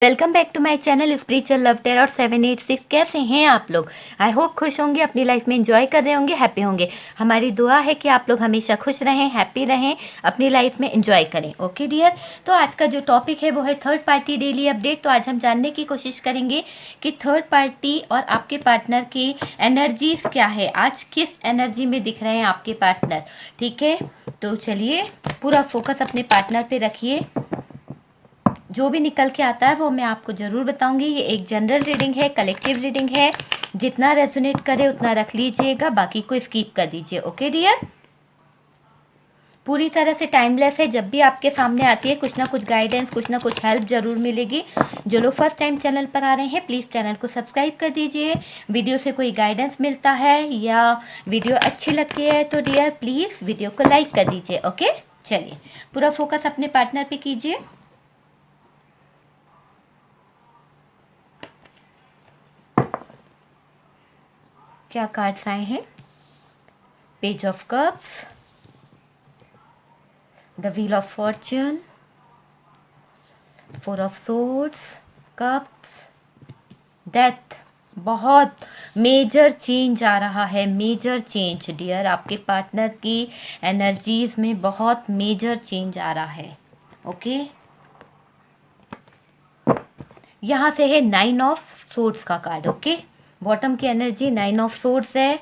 Welcome back to my channel spiritual love tarot 786। कैसे हैं आप लोग? आई होप खुश होंगे, अपनी लाइफ में एंजॉय कर रहे होंगे, हैप्पी होंगे। हमारी दुआ है कि आप लोग हमेशा खुश रहें, हैप्पी रहें, अपनी लाइफ में एंजॉय करें। ओके डियर, तो आज का जो टॉपिक है वो है थर्ड पार्टी डेली अपडेट। तो आज हम जानने की कोशिश करेंगे कि थर्ड पार्टी और आपके पार्टनर की एनर्जीज क्या है, आज किस एनर्जी में दिख रहे हैं आपके पार्टनर। ठीक है, तो चलिए पूरा फोकस अपने पार्टनर पे रखिए। जो भी निकल के आता है वो मैं आपको ज़रूर बताऊंगी। ये एक जनरल रीडिंग है, कलेक्टिव रीडिंग है। जितना रेजोनेट करे उतना रख लीजिएगा, बाकी को स्किप कर दीजिए। ओके डियर, पूरी तरह से टाइमलेस है। जब भी आपके सामने आती है कुछ ना कुछ गाइडेंस, कुछ ना कुछ हेल्प ज़रूर मिलेगी। जो लोग फर्स्ट टाइम चैनल पर आ रहे हैं प्लीज़ चैनल को सब्सक्राइब कर दीजिए। वीडियो से कोई गाइडेंस मिलता है या वीडियो अच्छी लगती है तो डियर प्लीज़ वीडियो को लाइक कर दीजिए। ओके, चलिए पूरा फोकस अपने पार्टनर पे कीजिए। क्या कार्ड्स आए हैं? Page of cups, the wheel of Fortune, four of swords, cups, death. बहुत मेजर चेंज आ रहा है, मेजर चेंज डियर। आपके पार्टनर की एनर्जीज में बहुत मेजर चेंज आ रहा है। ओके, यहाँ से है 9 ऑफ सोर्ड्स का कार्ड। ओके, बॉटम की एनर्जी 9 ऑफ सोर्ड्स है,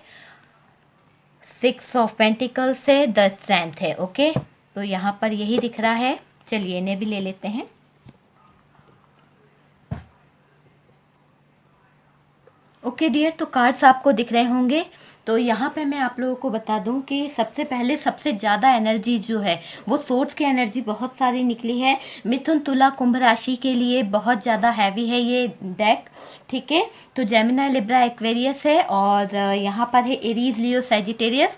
6 ऑफ पेंटिकल्स है, 10 स्ट्रेंथ है। ओके, तो यहाँ पर यही दिख रहा है। चलिए इन्हें भी ले लेते हैं। ओके डियर, तो कार्ड्स आपको दिख रहे होंगे। तो यहाँ पे मैं आप लोगों को बता दूं कि सबसे पहले सबसे ज़्यादा एनर्जी जो है वो सोर्स की एनर्जी बहुत सारी निकली है। मिथुन, तुला, कुंभ राशि के लिए बहुत ज़्यादा हैवी है ये डेक। ठीक है, तो जेमिनी, लिब्रा, एक्वेरियस है और यहाँ पर है एरीज, लियो, सैजिटेरियस,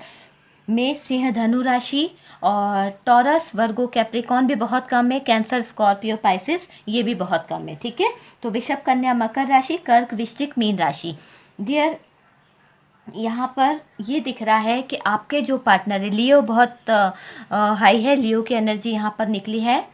मेष, सिंह, धनु राशि और टॉरस, वर्गो, कैप्रिकॉन भी बहुत कम है, कैंसर, स्कॉर्पियो, पाइसिस ये भी बहुत कम है। ठीक है, तो वृषभ, कन्या, मकर राशि, कर्क, वृश्चिक, मीन राशि। डियर, यहाँ पर ये दिख रहा है कि आपके जो पार्टनर है लियो बहुत हाई है, लियो की एनर्जी यहाँ पर निकली है।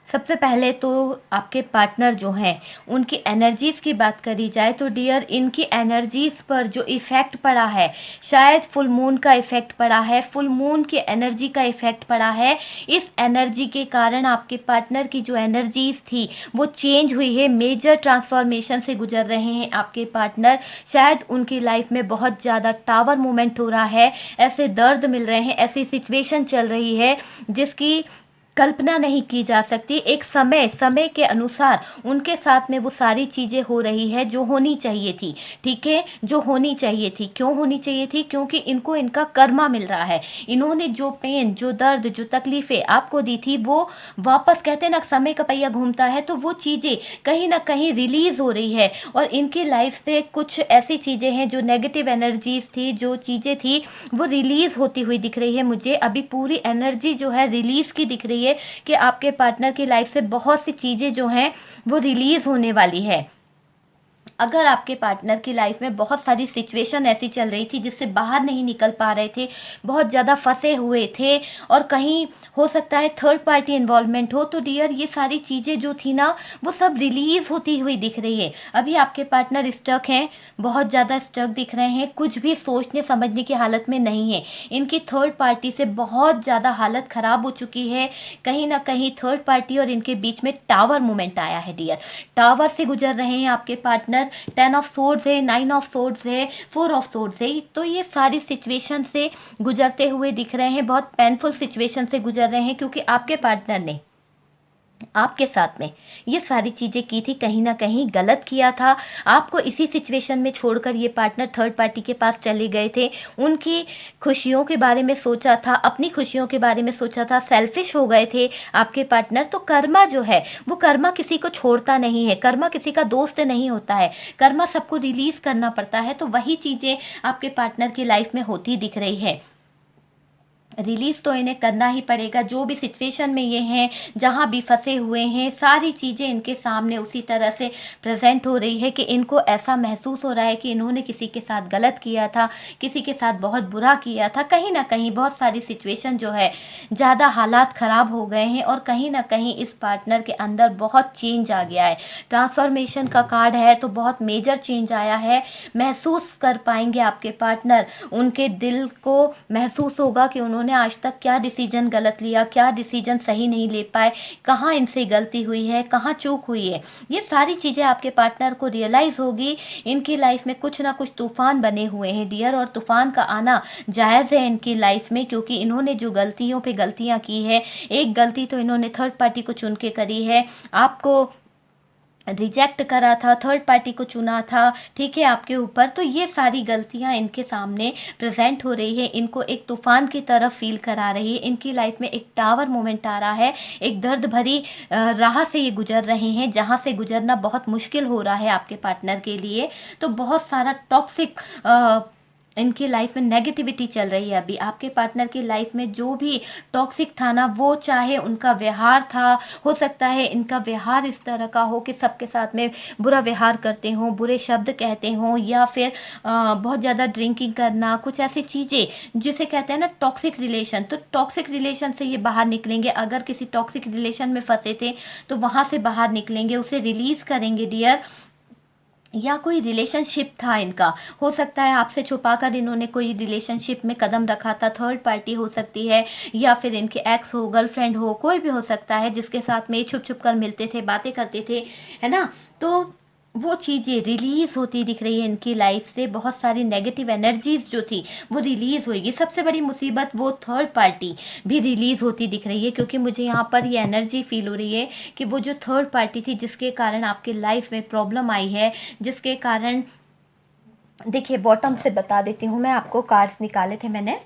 सबसे पहले तो आपके पार्टनर जो हैं उनकी एनर्जीज़ की बात करी जाए तो डियर, इनकी एनर्जीज़ पर जो इफ़ेक्ट पड़ा है, शायद फुल मून का इफ़ेक्ट पड़ा है, फुल मून की एनर्जी का इफ़ेक्ट पड़ा है। इस एनर्जी के कारण आपके पार्टनर की जो एनर्जीज़ थी वो चेंज हुई है, मेजर ट्रांसफॉर्मेशन से गुजर रहे हैं आपके पार्टनर। शायद उनकी लाइफ में बहुत ज़्यादा टावर मूवमेंट हो रहा है, ऐसे दर्द मिल रहे हैं, ऐसी सिचुएशन चल रही है जिसकी कल्पना नहीं की जा सकती। एक समय के अनुसार उनके साथ में वो सारी चीज़ें हो रही है जो होनी चाहिए थी। ठीक है, जो होनी चाहिए थी। क्यों होनी चाहिए थी? क्योंकि इनको इनका कर्मा मिल रहा है। इन्होंने जो पेन, जो दर्द, जो तकलीफ़ें आपको दी थी वो वापस, कहते हैं ना समय का पहिया घूमता है, तो वो चीज़ें कहीं ना कहीं रिलीज़ हो रही है। और इनकी लाइफ से कुछ ऐसी चीज़ें हैं जो नेगेटिव एनर्जीज थी, जो चीज़ें थी वो रिलीज़ होती हुई दिख रही है मुझे। अभी पूरी एनर्जी जो है रिलीज़ की दिख रही है कि आपके पार्टनर की लाइफ से बहुत सी चीज़ें जो हैं वो रिलीज़ होने वाली है। अगर आपके पार्टनर की लाइफ में बहुत सारी सिचुएशन ऐसी चल रही थी जिससे बाहर नहीं निकल पा रहे थे, बहुत ज़्यादा फंसे हुए थे और कहीं हो सकता है थर्ड पार्टी इन्वॉल्वमेंट हो, तो डियर ये सारी चीज़ें जो थी ना वो सब रिलीज़ होती हुई दिख रही है। अभी आपके पार्टनर स्टक हैं, बहुत ज़्यादा स्टक दिख रहे हैं, कुछ भी सोचने समझने की हालत में नहीं है। इनकी थर्ड पार्टी से बहुत ज़्यादा हालत ख़राब हो चुकी है। कहीं ना कहीं थर्ड पार्टी और इनके बीच में टावर मूवमेंट आया है डियर। टावर से गुजर रहे हैं आपके पार्टनर। 10 ऑफ सोर्ड्स है, 9 ऑफ सोर्ड्स है, 4 ऑफ सोर्ड्स है। तो ये सारी सिचुएशन से गुजरते हुए दिख रहे हैं, बहुत पेनफुल सिचुएशन से गुजर रहे हैं क्योंकि आपके पार्टनर ने आपके साथ में ये सारी चीज़ें की थी, कहीं ना कहीं गलत किया था। आपको इसी सिचुएशन में छोड़कर ये पार्टनर थर्ड पार्टी के पास चले गए थे। उनकी खुशियों के बारे में सोचा था, अपनी खुशियों के बारे में सोचा था, सेल्फिश हो गए थे आपके पार्टनर। तो कर्मा जो है वो कर्मा किसी को छोड़ता नहीं है, कर्मा किसी का दोस्त नहीं होता है, कर्मा सबको रिलीज़ करना पड़ता है। तो वही चीज़ें आपके पार्टनर की लाइफ में होती दिख रही है। रिलीज़ तो इन्हें करना ही पड़ेगा। जो भी सिचुएशन में ये हैं, जहाँ भी फँसे हुए हैं, सारी चीज़ें इनके सामने उसी तरह से प्रेज़ेंट हो रही है कि इनको ऐसा महसूस हो रहा है कि इन्होंने किसी के साथ गलत किया था, किसी के साथ बहुत बुरा किया था। कहीं न कहीं बहुत सारी सिचुएशन जो है, ज़्यादा हालात ख़राब हो गए हैं और कहीं न कहीं इस पार्टनर के अंदर बहुत चेंज आ गया है। ट्रांसफ़ॉर्मेशन का कार्ड है तो बहुत मेजर चेंज आया है। महसूस कर पाएँगे आपके पार्टनर, उनके दिल को महसूस होगा कि उन्होंने आज तक क्या डिसीजन गलत लिया, क्या डिसीजन सही नहीं ले पाए, कहाँ इनसे गलती हुई है, कहाँ चूक हुई है। ये सारी चीज़ें आपके पार्टनर को रियलाइज़ होगी। इनकी लाइफ में कुछ ना कुछ तूफ़ान बने हुए हैं डियर, और तूफ़ान का आना जायज़ है इनकी लाइफ में, क्योंकि इन्होंने जो गलतियों पे गलतियाँ की है, एक गलती तो इन्होंने थर्ड पार्टी को चुन के करी है, आपको रिजेक्ट करा था, थर्ड पार्टी को चुना था, ठीक है, आपके ऊपर। तो ये सारी गलतियाँ इनके सामने प्रेज़ेंट हो रही है, इनको एक तूफ़ान की तरफ फ़ील करा रही है। इनकी लाइफ में एक टावर मोमेंट आ रहा है, एक दर्द भरी राह से ये गुज़र रहे हैं, जहाँ से गुज़रना बहुत मुश्किल हो रहा है आपके पार्टनर के लिए। तो बहुत सारा टॉक्सिक इनकी लाइफ में नेगेटिविटी चल रही है अभी। आपके पार्टनर की लाइफ में जो भी टॉक्सिक था ना, वो चाहे उनका व्यवहार था, हो सकता है इनका व्यवहार इस तरह का हो कि सबके साथ में बुरा व्यवहार करते हों, बुरे शब्द कहते हों, या फिर बहुत ज़्यादा ड्रिंकिंग करना, कुछ ऐसी चीज़ें जिसे कहते हैं ना टॉक्सिक रिलेशन। तो टॉक्सिक रिलेशन से ये बाहर निकलेंगे। अगर किसी टॉक्सिक रिलेशन में फंसे थे तो वहाँ से बाहर निकलेंगे, उसे रिलीज़ करेंगे डियर। या कोई रिलेशनशिप था इनका, हो सकता है आपसे छुपाकर इन्होंने कोई रिलेशनशिप में कदम रखा था, थर्ड पार्टी हो सकती है, या फिर इनके एक्स हो, गर्लफ्रेंड हो, कोई भी हो सकता है जिसके साथ में ये छुप छुप कर मिलते थे, बातें करते थे, है ना। तो वो चीज़ें रिलीज़ होती दिख रही है इनकी लाइफ से। बहुत सारी नेगेटिव एनर्जीज जो थी वो रिलीज़ होएगी। सबसे बड़ी मुसीबत, वो थर्ड पार्टी भी रिलीज़ होती दिख रही है, क्योंकि मुझे यहाँ पर ये एनर्जी फील हो रही है कि वो जो थर्ड पार्टी थी जिसके कारण आपके लाइफ में प्रॉब्लम आई है, जिसके कारण, देखिए बॉटम से बता देती हूँ मैं आपको, कार्ड्स निकाले थे मैंने।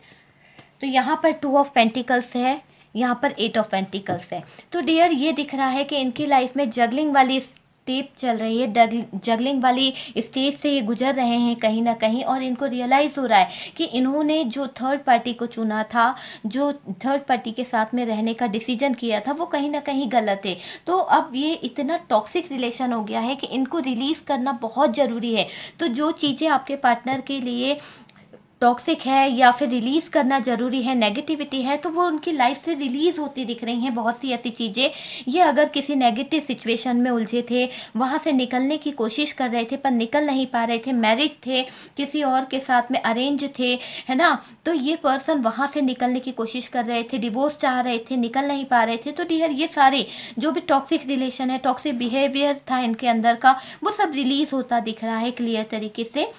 तो यहाँ पर 2 ऑफ पेंटिकल्स है, यहाँ पर 8 ऑफ पेंटिकल्स है। तो डियर ये दिख रहा है कि इनकी लाइफ में जगलिंग वाली स्टेप चल रही है, जगलिंग वाली स्टेज से ये गुजर रहे हैं कहीं ना कहीं, और इनको रियलाइज़ हो रहा है कि इन्होंने जो थर्ड पार्टी को चुना था, जो थर्ड पार्टी के साथ में रहने का डिसीजन किया था, वो कहीं ना कहीं गलत है। तो अब ये इतना टॉक्सिक रिलेशन हो गया है कि इनको रिलीज़ करना बहुत ज़रूरी है। तो जो चीज़ें आपके पार्टनर के लिए टॉक्सिक है या फिर रिलीज़ करना ज़रूरी है, नेगेटिविटी है, तो वो उनकी लाइफ से रिलीज़ होती दिख रही हैं बहुत सी ऐसी चीज़ें। ये अगर किसी नेगेटिव सिचुएशन में उलझे थे, वहाँ से निकलने की कोशिश कर रहे थे पर निकल नहीं पा रहे थे, मैरिड थे, किसी और के साथ में अरेंज थे, है ना। तो ये पर्सन वहाँ से निकलने की कोशिश कर रहे थे, डिवोर्स चाह रहे थे, निकल नहीं पा रहे थे। तो डियर ये सारे जो भी टॉक्सिक रिलेशन है, टॉक्सिक बिहेवियर था इनके अंदर का, वो सब रिलीज़ होता दिख रहा है क्लियर तरीके से।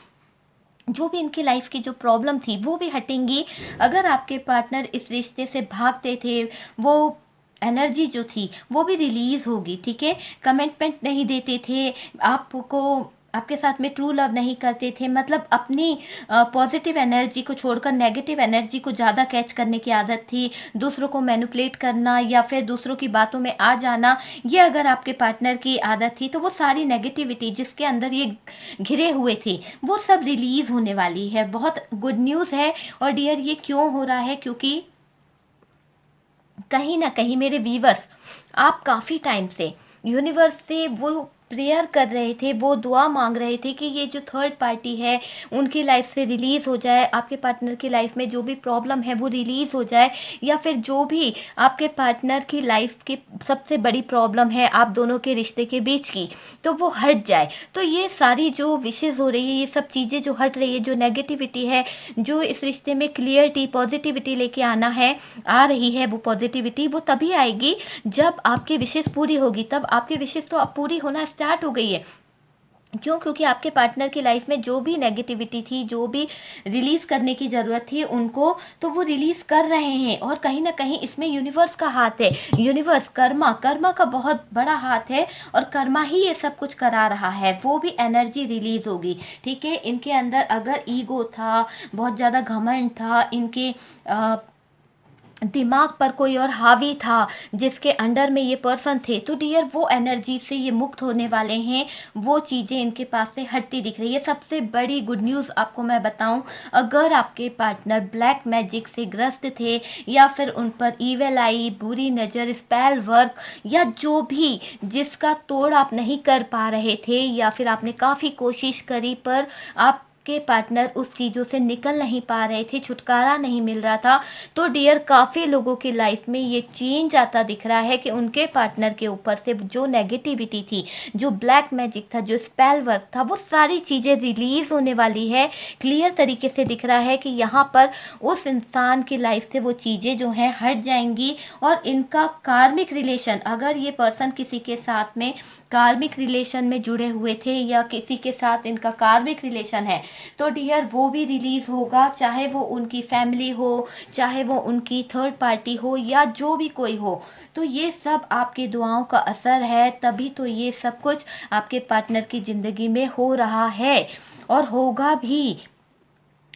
जो भी इनकी लाइफ की जो प्रॉब्लम थी वो भी हटेंगी। अगर आपके पार्टनर इस रिश्ते से भागते थे, वो एनर्जी जो थी वो भी रिलीज़ होगी, ठीक है। कमिटमेंट नहीं देते थे आपको, आपके साथ में ट्रू लव नहीं करते थे, मतलब अपनी पॉजिटिव एनर्जी को छोड़कर नेगेटिव एनर्जी को ज़्यादा कैच करने की आदत थी, दूसरों को मैनिपुलेट करना या फिर दूसरों की बातों में आ जाना, ये अगर आपके पार्टनर की आदत थी, तो वो सारी नेगेटिविटी जिसके अंदर ये घिरे हुए थे वो सब रिलीज़ होने वाली है। बहुत गुड न्यूज़ है। और डियर ये क्यों हो रहा है, क्योंकि कहीं ना कहीं मेरे व्यूवर्स, आप काफ़ी टाइम से यूनिवर्स से वो प्रेयर कर रहे थे, वो दुआ मांग रहे थे कि ये जो थर्ड पार्टी है उनकी लाइफ से रिलीज़ हो जाए, आपके पार्टनर की लाइफ में जो भी प्रॉब्लम है वो रिलीज़ हो जाए, या फिर जो भी आपके पार्टनर की लाइफ की सबसे बड़ी प्रॉब्लम है आप दोनों के रिश्ते के बीच की, तो वो हट जाए। तो ये सारी जो विशेज़ हो रही है, ये सब चीज़ें जो हट रही है, जो नेगेटिविटी है, जो इस रिश्ते में क्लियरिटी पॉजिटिविटी लेके आना है, आ रही है, वो पॉजिटिविटी वो तभी आएगी जब आपकी विशेष पूरी होगी। तब आपकी विशेष तो अब पूरी होना स्टार्ट हो गई है। क्यों? क्योंकि आपके पार्टनर की लाइफ में जो भी नेगेटिविटी थी, जो भी रिलीज़ करने की ज़रूरत थी उनको, तो वो रिलीज़ कर रहे हैं। और कहीं ना कहीं इसमें यूनिवर्स का हाथ है, यूनिवर्स कर्मा का बहुत बड़ा हाथ है, और कर्मा ही ये सब कुछ करा रहा है। वो भी एनर्जी रिलीज़ होगी, ठीक है। इनके अंदर अगर ईगो था, बहुत ज़्यादा घमंड था, इनके दिमाग पर कोई और हावी था, जिसके अंडर में ये पर्सन थे, तो डियर वो एनर्जी से ये मुक्त होने वाले हैं। वो चीज़ें इनके पास से हटती दिख रही है। सबसे बड़ी गुड न्यूज़ आपको मैं बताऊं, अगर आपके पार्टनर ब्लैक मैजिक से ग्रस्त थे या फिर उन पर ईवल आई, बुरी नज़र, स्पेल वर्क या जो भी जिसका तोड़ आप नहीं कर पा रहे थे, या फिर आपने काफ़ी कोशिश करी पर आप के पार्टनर उस चीज़ों से निकल नहीं पा रहे थे, छुटकारा नहीं मिल रहा था, तो डियर काफ़ी लोगों की लाइफ में ये चेंज आता दिख रहा है कि उनके पार्टनर के ऊपर से जो नेगेटिविटी थी, जो ब्लैक मैजिक था, जो स्पेल वर्क था, वो सारी चीज़ें रिलीज होने वाली है। क्लियर तरीके से दिख रहा है कि यहाँ पर उस इंसान की लाइफ से वो चीज़ें जो हैं हट जाएंगी। और इनका कार्मिक रिलेशन, अगर ये पर्सन किसी के साथ में कार्मिक रिलेशन में जुड़े हुए थे या किसी के साथ इनका कार्मिक रिलेशन है, तो डियर वो भी रिलीज होगा, चाहे वो उनकी फैमिली हो, चाहे वो उनकी थर्ड पार्टी हो, या जो भी कोई हो। तो ये सब आपकी दुआओं का असर है, तभी तो ये सब कुछ आपके पार्टनर की ज़िंदगी में हो रहा है और होगा भी।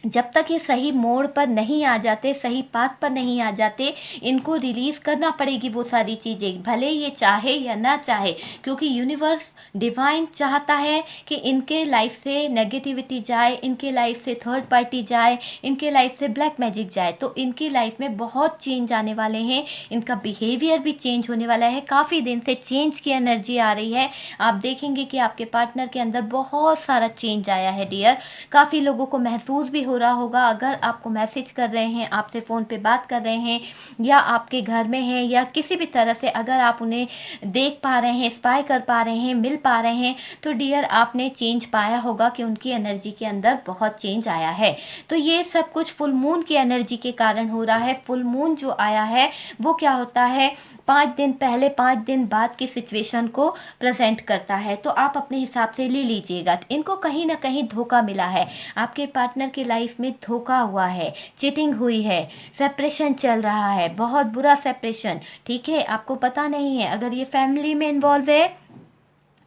जब तक ये सही मोड़ पर नहीं आ जाते, सही पाथ पर नहीं आ जाते, इनको रिलीज करना पड़ेगी वो सारी चीज़ें, भले ये चाहे या ना चाहे, क्योंकि यूनिवर्स डिवाइन चाहता है कि इनके लाइफ से नेगेटिविटी जाए, इनके लाइफ से थर्ड पार्टी जाए, इनके लाइफ से ब्लैक मैजिक जाए। तो इनकी लाइफ में बहुत चेंज आने वाले हैं, इनका बिहेवियर भी चेंज होने वाला है। काफ़ी दिन से चेंज की एनर्जी आ रही है। आप देखेंगे कि आपके पार्टनर के अंदर बहुत सारा चेंज आया है डियर। काफ़ी लोगों को महसूस भी हो रहा होगा, अगर आपको मैसेज कर रहे हैं, आपसे फ़ोन पे बात कर रहे हैं, या आपके घर में हैं, या किसी भी तरह से अगर आप उन्हें देख पा रहे हैं, स्पाई कर पा रहे हैं, मिल पा रहे हैं, तो डियर आपने चेंज पाया होगा कि उनकी एनर्जी के अंदर बहुत चेंज आया है। तो ये सब कुछ फुल मून की एनर्जी के कारण हो रहा है। फुल मून जो आया है वो क्या होता है, 5 दिन पहले 5 दिन बाद की सिचुएशन को प्रेजेंट करता है। तो आप अपने हिसाब से ले लीजिएगा। इनको कहीं ना कहीं धोखा मिला है, आपके पार्टनर की लाइफ में धोखा हुआ है, चीटिंग हुई है, सेपरेशन चल रहा है, बहुत बुरा सेपरेशन। ठीक है, आपको पता नहीं है, अगर ये फैमिली में इन्वॉल्व है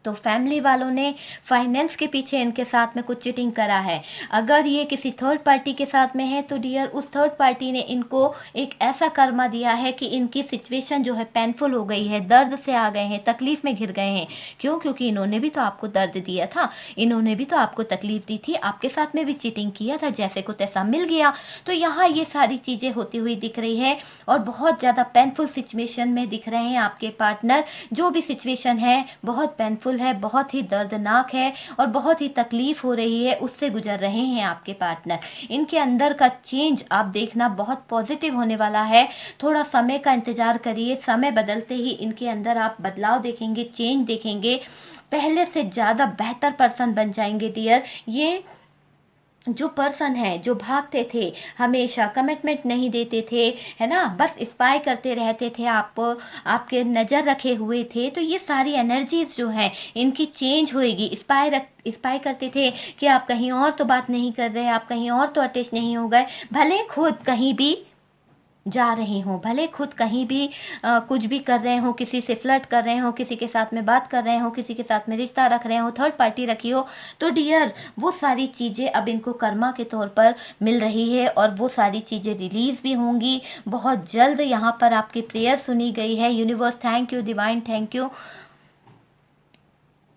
तो फैमिली वालों ने फाइनेंस के पीछे इनके साथ में कुछ चीटिंग करा है। अगर ये किसी थर्ड पार्टी के साथ में है तो डियर उस थर्ड पार्टी ने इनको एक ऐसा कर्मा दिया है कि इनकी सिचुएशन जो है पेनफुल हो गई है, दर्द से आ गए हैं, तकलीफ में घिर गए हैं। क्यों? क्योंकि इन्होंने भी तो आपको दर्द दिया था, इन्होंने भी तो आपको तकलीफ दी थी, आपके साथ में भी चीटिंग किया था, जैसे को तैसा मिल गया। तो यहाँ ये सारी चीज़ें होती हुई दिख रही है और बहुत ज़्यादा पेनफुल सिचुएशन में दिख रहे हैं आपके पार्टनर। जो भी सिचुएशन है बहुत पेनफुल है, बहुत ही दर्दनाक है और बहुत ही तकलीफ हो रही है, उससे गुजर रहे हैं आपके पार्टनर। इनके अंदर का चेंज आप देखना बहुत पॉजिटिव होने वाला है। थोड़ा समय का इंतजार करिए, समय बदलते ही इनके अंदर आप बदलाव देखेंगे, चेंज देखेंगे, पहले से ज़्यादा बेहतर पर्सन बन जाएंगे डियर। ये जो पर्सन है जो भागते थे, हमेशा कमिटमेंट नहीं देते थे, है ना, बस स्पाई करते रहते थे, आप आपके नज़र रखे हुए थे, तो ये सारी एनर्जीज जो है इनकी चेंज होएगी। स्पाई करते थे कि आप कहीं और तो बात नहीं कर रहे, आप कहीं और तो अटैच नहीं हो गए, भले खुद कहीं भी जा रहे हों, भले खुद कहीं भी कुछ भी कर रहे हो, किसी से फ्लर्ट कर रहे हो, किसी के साथ में बात कर रहे हो, किसी के साथ में रिश्ता रख रहे हो, थर्ड पार्टी रखी हो, तो डियर वो सारी चीज़ें अब इनको कर्मा के तौर पर मिल रही है और वो सारी चीज़ें रिलीज़ भी होंगी बहुत जल्द। यहाँ पर आपकी प्रेयर सुनी गई है। Universe thank you, divine thank you,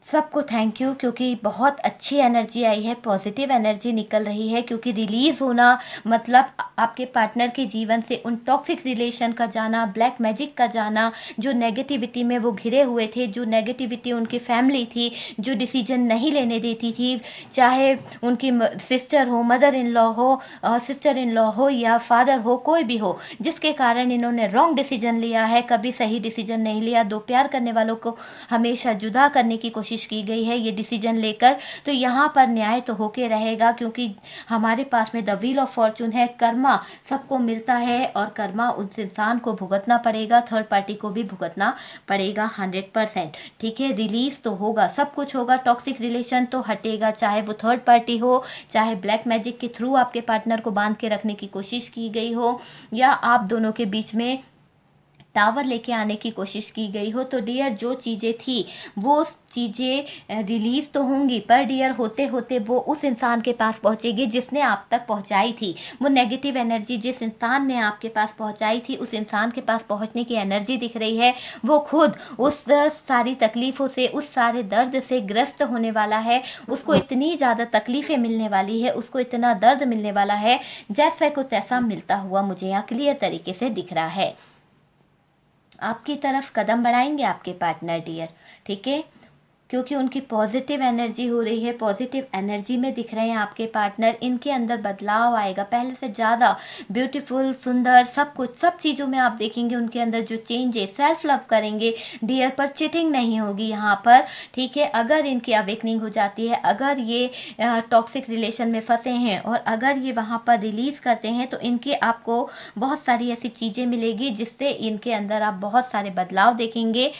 सबको थैंक यू, क्योंकि बहुत अच्छी एनर्जी आई है, पॉजिटिव एनर्जी निकल रही है। क्योंकि रिलीज़ होना मतलब आपके पार्टनर के जीवन से उन टॉक्सिक रिलेशन का जाना, ब्लैक मैजिक का जाना, जो नेगेटिविटी में वो घिरे हुए थे, जो नेगेटिविटी उनकी फैमिली थी, जो डिसीजन नहीं लेने देती थी, चाहे उनकी सिस्टर हो, मदर इन लॉ हो, सिस्टर इन लॉ हो या फादर हो, कोई भी हो, जिसके कारण इन्होंने रॉन्ग डिसीजन लिया है, कभी सही डिसीजन नहीं लिया। दो प्यार करने वालों को हमेशा जुदा करने की कोशिश की गई है ये डिसीजन लेकर। तो यहाँ पर न्याय तो होके रहेगा, क्योंकि हमारे पास में द व्हील ऑफ फॉर्चून है, कर्मा सबको मिलता है और कर्मा उस इंसान को भुगतना पड़ेगा, थर्ड पार्टी को भी भुगतना पड़ेगा 100%। ठीक है, रिलीज तो होगा, सब कुछ होगा, टॉक्सिक रिलेशन तो हटेगा, चाहे वो थर्ड पार्टी हो, चाहे ब्लैक मैजिक के थ्रू आपके पार्टनर को बांध के रखने की कोशिश की गई हो, या आप दोनों के बीच में टावर लेके आने की कोशिश की गई हो, तो डियर जो चीज़ें थी वो चीज़ें रिलीज़ तो होंगी, पर डियर होते होते वो उस इंसान के पास पहुँचेगी जिसने आप तक पहुँचाई थी। वो नेगेटिव एनर्जी जिस इंसान ने आपके पास पहुँचाई थी, उस इंसान के पास पहुँचने की एनर्जी दिख रही है। वो खुद उस सारी तकलीफ़ों से, उस सारे दर्द से ग्रस्त होने वाला है। उसको इतनी ज़्यादा तकलीफ़ें मिलने वाली है, उसको इतना दर्द मिलने वाला है, जैसे को तैसा मिलता हुआ मुझे यहाँ क्लियर तरीके से दिख रहा है। आपकी तरफ कदम बढ़ाएंगे आपके पार्टनर डियर, ठीक है, क्योंकि उनकी पॉजिटिव एनर्जी हो रही है, पॉजिटिव एनर्जी में दिख रहे हैं आपके पार्टनर। इनके अंदर बदलाव आएगा, पहले से ज़्यादा ब्यूटीफुल, सुंदर, सब कुछ, सब चीज़ों में आप देखेंगे उनके अंदर जो चेंज है। सेल्फ लव करेंगे डियर, पर चिटिंग नहीं होगी यहाँ पर, ठीक है। अगर इनकी अवेकनिंग हो जाती है, अगर ये टॉक्सिक रिलेशन में फंसे हैं और अगर ये वहाँ पर रिलीज़ करते हैं, तो इनकी आपको बहुत सारी ऐसी चीज़ें मिलेगी जिससे इनके अंदर आप बहुत सारे बदलाव देखेंगे।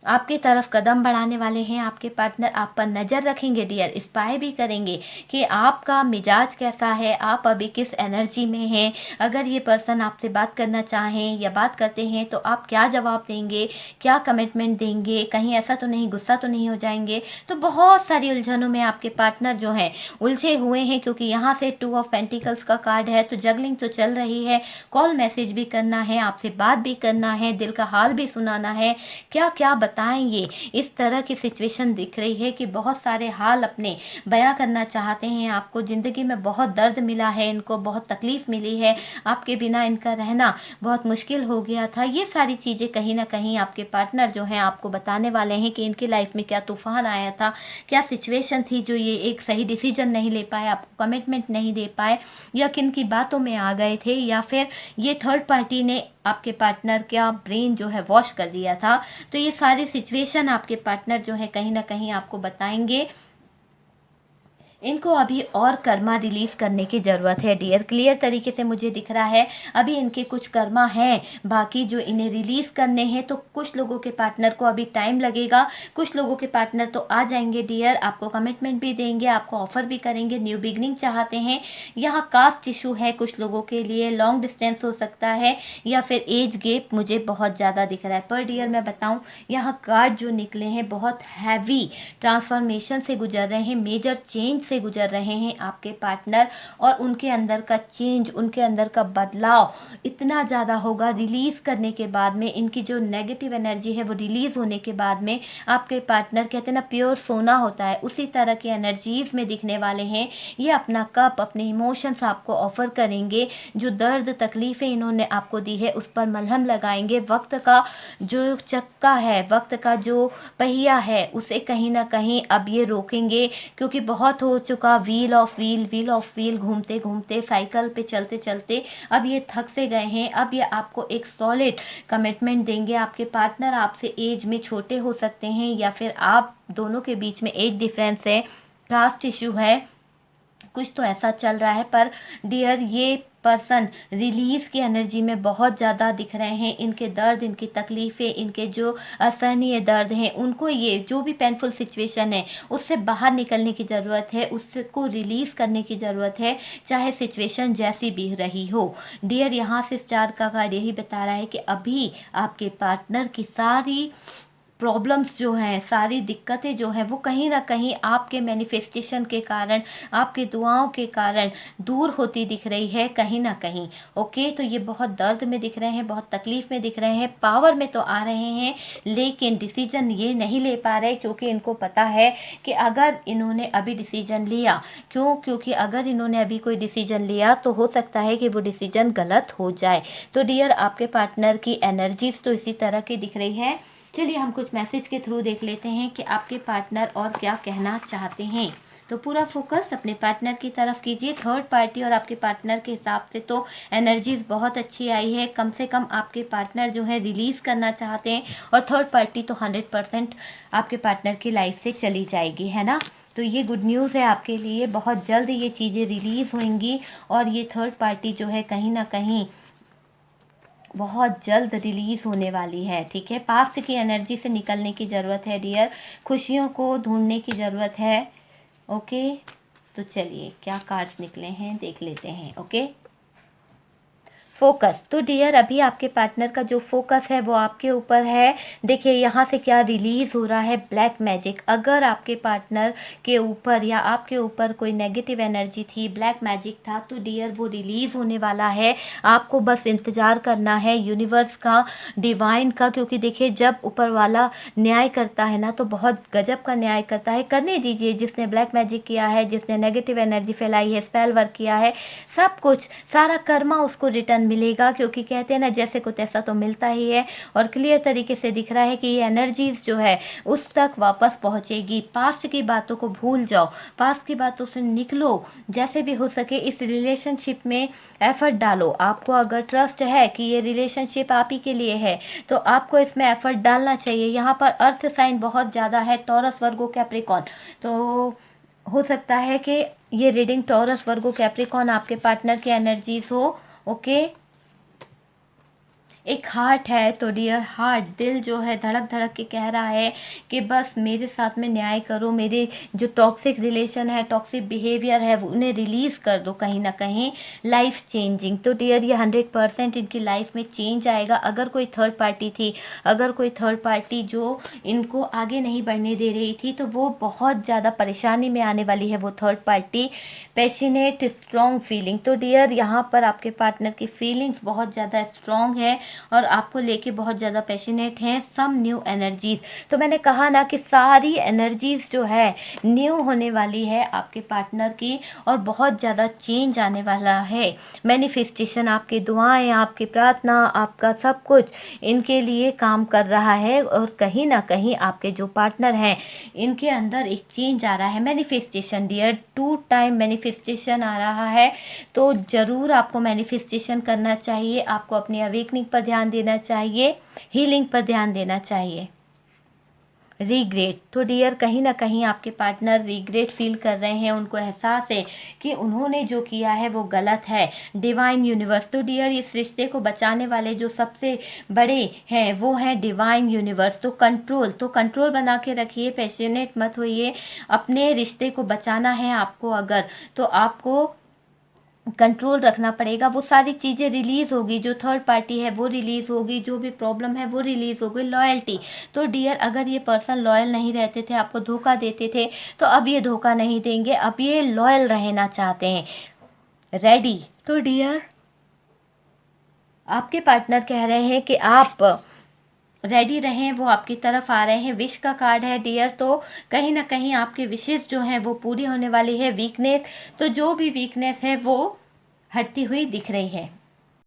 आपकी तरफ कदम बढ़ाने वाले हैं आपके पार्टनर, आप पर नज़र रखेंगे डियर, स्पाई भी करेंगे कि आपका मिजाज कैसा है, आप अभी किस एनर्जी में हैं। अगर ये पर्सन आपसे बात करना चाहें या बात करते हैं तो आप क्या जवाब देंगे, क्या कमिटमेंट देंगे, कहीं ऐसा तो नहीं, गुस्सा तो नहीं हो जाएंगे। तो बहुत सारी उलझनों में आपके पार्टनर जो हैं उलझे हुए हैं, क्योंकि यहाँ से 2 ऑफ पेंटिकल्स का कार्ड है, तो जगलिंग तो चल रही है। कॉल मैसेज भी करना है, आपसे बात भी करना है, दिल का हाल भी सुनाना है, क्या क्या बताएंगे। इस तरह की सिचुएशन दिख रही है कि बहुत सारे हाल अपने बयां करना चाहते हैं आपको। ज़िंदगी में बहुत दर्द मिला है इनको, बहुत तकलीफ़ मिली है, आपके बिना इनका रहना बहुत मुश्किल हो गया था। ये सारी चीज़ें कहीं ना कहीं आपके पार्टनर जो हैं आपको बताने वाले हैं कि इनकी लाइफ में क्या तूफान आया था, क्या सिचुएशन थी जो ये एक सही डिसीजन नहीं ले पाए, आपको कमिटमेंट नहीं दे पाए, या किन की बातों में आ गए थे, या फिर ये थर्ड पार्टी ने आपके पार्टनर का ब्रेन जो है वॉश कर दिया था। तो ये सारी सिचुएशन आपके पार्टनर जो है कहीं ना कहीं आपको बताएंगे। इनको अभी और कर्मा रिलीज करने की ज़रूरत है डियर, क्लियर तरीके से मुझे दिख रहा है। अभी इनके कुछ कर्मा हैं बाकी जो इन्हें रिलीज करने हैं, तो कुछ लोगों के पार्टनर को अभी टाइम लगेगा, कुछ लोगों के पार्टनर तो आ जाएंगे डियर, आपको कमिटमेंट भी देंगे, आपको ऑफर भी करेंगे, न्यू बिगनिंग चाहते हैं। यहाँ कास्ट इशू है कुछ लोगों के लिए, लॉन्ग डिस्टेंस हो सकता है, या फिर एज गेप मुझे बहुत ज़्यादा दिख रहा है। पर डियर मैं बताऊँ, यहाँ कार्ड जो निकले हैं बहुत हैवी ट्रांसफॉर्मेशन से गुजर रहे हैं, मेजर चेंज से गुजर रहे हैं आपके पार्टनर, और उनके अंदर का चेंज, उनके अंदर का बदलाव इतना ज़्यादा होगा रिलीज़ करने के बाद में। इनकी जो नेगेटिव एनर्जी है वो रिलीज़ होने के बाद में आपके पार्टनर, कहते हैं ना प्योर सोना होता है, उसी तरह के एनर्जीज़ में दिखने वाले हैं। ये अपना कप, अपने इमोशंस आपको ऑफर करेंगे। जो दर्द तकलीफ़ें इन्होंने आपको दी है उस पर मलहम लगाएंगे। वक्त का जो चक्का है, वक्त का जो पहिया है, उसे कहीं ना कहीं अब ये रोकेंगे, क्योंकि बहुत हो चुका wheel of wheel, wheel of wheel घूमते घूमते, साइकिल पे चलते चलते अब ये थक से गए हैं। अब ये आपको एक सॉलिड कमिटमेंट देंगे। आपके पार्टनर आपसे एज में छोटे हो सकते हैं, या फिर आप दोनों के बीच में एज डिफरेंस है, कास्ट इशू है, कुछ तो ऐसा चल रहा है। पर डियर ये पर्सन रिलीज की एनर्जी में बहुत ज़्यादा दिख रहे हैं। इनके दर्द, इनकी तकलीफ़ें, इनके जो असहनीय दर्द हैं, उनको ये जो भी पेनफुल सिचुएशन है उससे बाहर निकलने की ज़रूरत है, उसको रिलीज़ करने की ज़रूरत है, चाहे सिचुएशन जैसी भी रही हो। डियर यहाँ से स्टार का कार्ड यही बता रहा है कि अभी आपके पार्टनर की सारी प्रॉब्लम्स जो हैं, सारी दिक्कतें जो हैं, वो कहीं ना कहीं आपके मैनिफेस्टेशन के कारण, आपके दुआओं के कारण दूर होती दिख रही है कहीं ना कहीं। ओके, तो ये बहुत दर्द में दिख रहे हैं, बहुत तकलीफ में दिख रहे हैं, पावर में तो आ रहे हैं, लेकिन डिसीजन ये नहीं ले पा रहे, क्योंकि इनको पता है कि अगर इन्होंने अभी डिसीजन लिया, क्योंकि अगर इन्होंने अभी कोई डिसीजन लिया तो हो सकता है कि वो डिसीजन गलत हो जाए। तो डियर आपके पार्टनर की एनर्जीज तो इसी तरह की दिख रही है। चलिए हम कुछ मैसेज के थ्रू देख लेते हैं कि आपके पार्टनर और क्या कहना चाहते हैं। तो पूरा फोकस अपने पार्टनर की तरफ कीजिए। थर्ड पार्टी और आपके पार्टनर के हिसाब से तो एनर्जीज बहुत अच्छी आई है। कम से कम आपके पार्टनर जो है रिलीज़ करना चाहते हैं, और थर्ड पार्टी तो 100% आपके पार्टनर की लाइफ से चली जाएगी, है ना। तो ये गुड न्यूज़ है आपके लिए, बहुत जल्द ये चीज़ें रिलीज़ होंगी, और ये थर्ड पार्टी जो है कहीं ना कहीं बहुत जल्द रिलीज़ होने वाली है, ठीक है। पास्ट की एनर्जी से निकलने की ज़रूरत है डियर, खुशियों को ढूंढने की ज़रूरत है। ओके, तो चलिए क्या कार्ड्स निकले हैं देख लेते हैं। Okay, focus. तो डियर अभी आपके पार्टनर का जो फोकस है वो आपके ऊपर है। देखिए यहाँ से क्या रिलीज हो रहा है, ब्लैक मैजिक। अगर आपके पार्टनर के ऊपर या आपके ऊपर कोई नेगेटिव एनर्जी थी, ब्लैक मैजिक था, तो डियर वो रिलीज होने वाला है। आपको बस इंतजार करना है यूनिवर्स का, डिवाइन का, क्योंकि देखिए जब ऊपर वाला न्याय करता है ना तो बहुत गजब का न्याय करता है। करने दीजिए, जिसने ब्लैक मैजिक किया है, जिसने नेगेटिव एनर्जी फैलाई है, स्पेल वर्क किया है, सब कुछ सारा कर्मा उसको रिटर्न मिलेगा, क्योंकि कहते हैं ना जैसे को तैसा तो मिलता ही है। और क्लियर तरीके से दिख रहा है कि ये एनर्जीज जो है उस तक वापस पहुंचेगी। पास्ट की बातों को भूल जाओ, पास्ट की बातों से निकलो, जैसे भी हो सके इस रिलेशनशिप में एफर्ट डालो। आपको अगर ट्रस्ट है कि ये रिलेशनशिप आप ही के लिए है तो आपको इसमें एफर्ट डालना चाहिए। यहाँ पर अर्थ साइन बहुत ज़्यादा है, टॉरस, वर्गो, कैप्रिकॉर्न। तो हो सकता है कि ये रीडिंग टॉरस, वर्गो, कैप्रिकॉर्न आपके पार्टनर की एनर्जीज हो। ओके, एक हार्ट है तो डियर हार्ट, दिल जो है धड़क धड़क के कह रहा है कि बस मेरे साथ में न्याय करो, मेरे जो टॉक्सिक रिलेशन है, टॉक्सिक बिहेवियर है, वो उन्हें रिलीज़ कर दो कहीं ना कहीं। लाइफ चेंजिंग, तो डियर ये 100% इनकी लाइफ में चेंज आएगा। अगर कोई थर्ड पार्टी थी, अगर कोई थर्ड पार्टी जो इनको आगे नहीं बढ़ने दे रही थी, तो वो बहुत ज़्यादा परेशानी में आने वाली है वो third party. Passionate strong feeling, तो डियर यहाँ पर आपके पार्टनर की फीलिंग्स बहुत ज़्यादा स्ट्रॉन्ग है और आपको लेके बहुत ज़्यादा पैशनेट हैं। सम न्यू एनर्जीज, तो मैंने कहा ना कि सारी एनर्जीज जो है न्यू होने वाली है आपके पार्टनर की और बहुत ज़्यादा चेंज आने वाला है। मैनिफेस्टेशन, आपकी दुआएं, आपकी प्रार्थना, आपका सब कुछ इनके लिए काम कर रहा है और कहीं ना कहीं आपके जो पार्टनर हैं इनके अंदर एक चेंज आ रहा है। मैनिफेस्टेशन डियर, 2 टाइम मैनिफेस्टेशन आ रहा है, तो ज़रूर आपको मैनिफेस्टेशन करना चाहिए। आपको अपनी अवेकनिंग पर ध्यान देना चाहिए, हीलिंग पर ध्यान देना चाहिए। रिग्रेट, तो डियर कहीं ना कहीं आपके पार्टनर रिग्रेट फील कर रहे हैं। उनको एहसास है कि उन्होंने जो किया है वो गलत है। डिवाइन यूनिवर्स, तो डियर इस रिश्ते को बचाने वाले जो सबसे बड़े हैं वो हैं डिवाइन यूनिवर्स। तो कंट्रोल बना के रखिए, पैशनेट मत होइए। अपने रिश्ते को बचाना है आपको अगर, तो आपको कंट्रोल रखना पड़ेगा। वो सारी चीज़ें रिलीज़ होगी, जो थर्ड पार्टी है वो रिलीज़ होगी, जो भी प्रॉब्लम है वो रिलीज़ होगी। लॉयल्टी, तो डियर अगर ये पर्सन लॉयल नहीं रहते थे, आपको धोखा देते थे, तो अब ये धोखा नहीं देंगे, अब ये लॉयल रहना चाहते हैं। रेडी, तो डियर आपके पार्टनर कह रहे हैं कि आप रेडी रहें, वो आपकी तरफ आ रहे हैं। विश का कार्ड है डियर, तो कहीं ना कहीं आपकी विशेष जो हैं वो पूरी होने वाली है। वीकनेस, तो जो भी वीकनेस है वो हटती हुई दिख रही है।